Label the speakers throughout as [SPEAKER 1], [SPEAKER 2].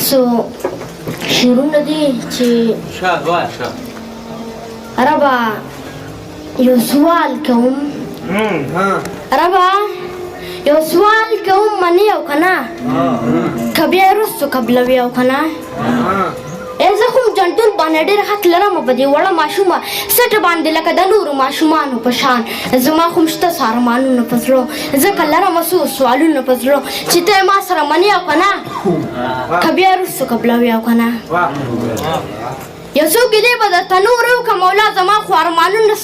[SPEAKER 1] سو شیرونه دي چې
[SPEAKER 2] شاد وای شاد
[SPEAKER 1] ربا یو سوال کوم ربا یو سوال کوم منی او کنه کبیا رسو قبلوي او کنه زه خو جنټون باندې ډېر حق لرم په دې وړه ماشومه سټ باندې لکه د نورو ماشومانو په شان زما خو شته سارمانونه په زړه ځکه لرم څو سوالونه په زړه چې ته ما سره منې او که نه که بیا وروستو قبلوي او که نه یو څو ګیلې به درته نور وکړم مولا زما خو ارمانونه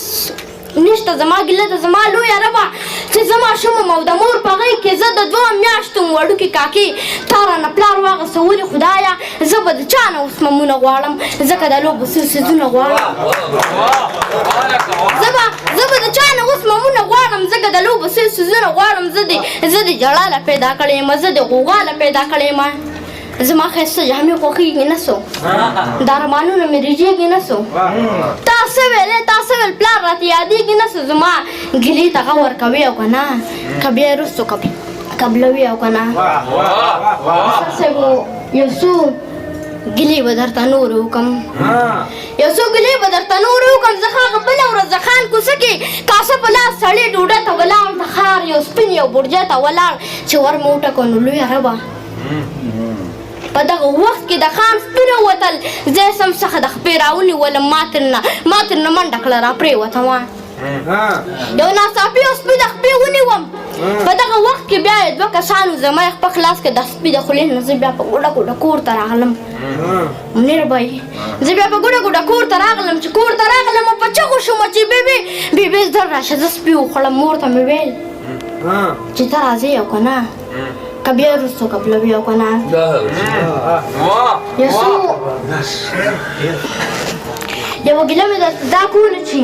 [SPEAKER 1] نشته زما ګیله ده زما لویه ربه چې زه ماشوم یم او د مور په غېږ کې زه د 2 میاشتو وړوکې کاکې تا رانه پلار واغسته ولې خدایه زه به د چا نه اوس ممونه غواړم ځکه د لوبو څیزونه غواړم زه به د چا نه اوس ممونه غواړم ځکه د لوبو څیزونه غواړم زه د ژړا له پیدا کړې یم زه د غوغا له پیدا کړې یم زما ښایسته جامې خوښېږي نه سو دا ارمانونه مې رېږېږي نه سو تا څه ویلې تا څه ویل پلار راته یادېږي نه سو زما ګیلې ته غور کوې او که نه که بیا یې وروستو قبلوي او که نه صاحب یو څو ګیلې به درته نور وکړم یو څو ګیلې به درته نور وکړم زه هغه بله ورځ د خان کوڅه کې کاسه په لاس سړی ډوډۍ ته ولاړ د ښار یو سپین یو بورجه ته ولاړ چې ور مې وټکو نو لویه ربه په دغه وخت کې د خان سپینه وتل زه یې سم څخه د خپې راونیولم ما ترنه منډه کړه را پرېوتم یو ناڅاپي او سپي د خپې ونیوم په دغه وخت کې بیا یې 2 کسانو زما یې خپل خلاص کې د سپي د خولې نه زه بیا په ګوډه کور ته راغلم منیر بھائی زه بیا په ګوډه کور ته راغلم چې کور ته راغلم او په چغو شومه چې بیبي در راشه زه سپي وخوړم مور ته مې ویل چې ته راځې او که نه که بیا وروستو قبلوي او که نه یوه ګیله مې درته دا کوله چې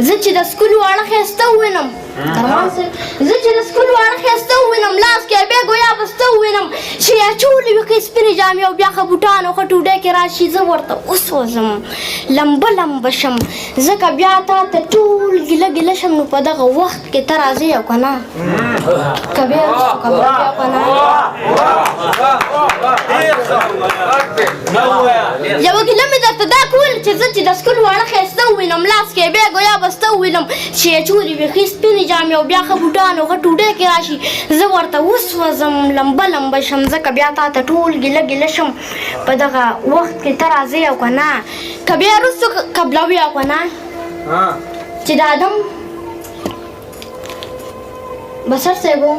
[SPEAKER 1] زه چې د سکول واړه ښایسته ووینم درمان صاحب زه چې د سکول واړه ښایسته ووینم لاس کې بیا ګویا بسته ووینم چې اچولې وي ښې سپینې جامې او بیا ښه بوټان او ښه ټوډۍ کې راشي زه ورته وسوځم لمبه شم ځکه بیا تا ته ټول ګیله شم نو په دغه وخت کې ته راځې او که نه که بیا وروستو قبلوي او که نه یوه ګیله مې درته دا کول چې زه چې د سکول واړه ښایسته ووینم لاس کې بیا ګویا بسته ووینم چې اچولې وي ښې سپینې جامې او بیا ښه بوټان او ښه ټوډۍ کې راشي زه ورته وسوځم لمبه شم ځکه بیا تا ته ټول ګیله شم په دغه وخت کې ته راځې او که نه که بیا وروستو قبلوي او که نه چې د آدم بسر صاحبو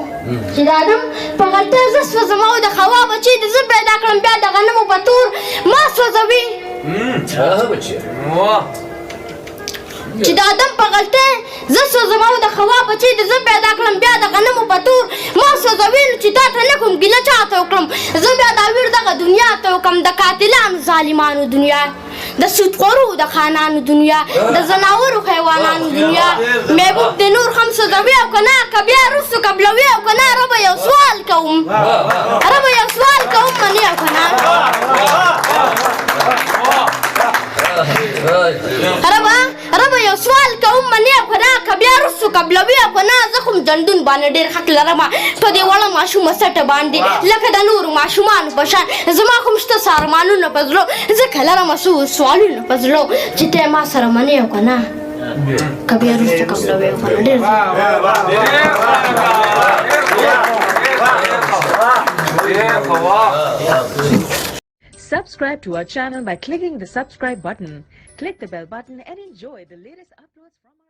[SPEAKER 1] چې د آدم په غلطۍ زه سوځم او د حوا بچی د زه پیدا کړم بیا د غنمو په تور ما سوځوي چې د آدم په غلطۍ زه سوځم او د حوا بچی د زه پیدا کړم بیا د غنمو په تور ما سوځوي نو چې تا ته نه کوم ګیله چاته وکړم زه بیا دا ویر دغه دنیا ته وکړم د قاتلانو ظالمانو دنیا د سودخورو د خانانو دنیا د زناورو حیوانانو دنیا محبوب د نور هم سوځوي او که نه که بیا وروستو قبلوي او که نه ربه یو سوال کوم منې او که نه ربه یو سوال کوم منې او که نه که بیا وروستو قبلوي او که نه زه خو جنډون باندې ډېر حق لرم په دې وړه ماشومه سټه باندې لکه د نورو ماشومانو په شان زما خو شته سارمانونه په زړه ځکه لرم څو سوالونه په زړه چې ته ما سره منې او که نه که بیا وروستو قبلوي او که نه ډېر
[SPEAKER 3] Subscribe to our channel by clicking the subscribe button. Click the bell button and enjoy the latest uploads from our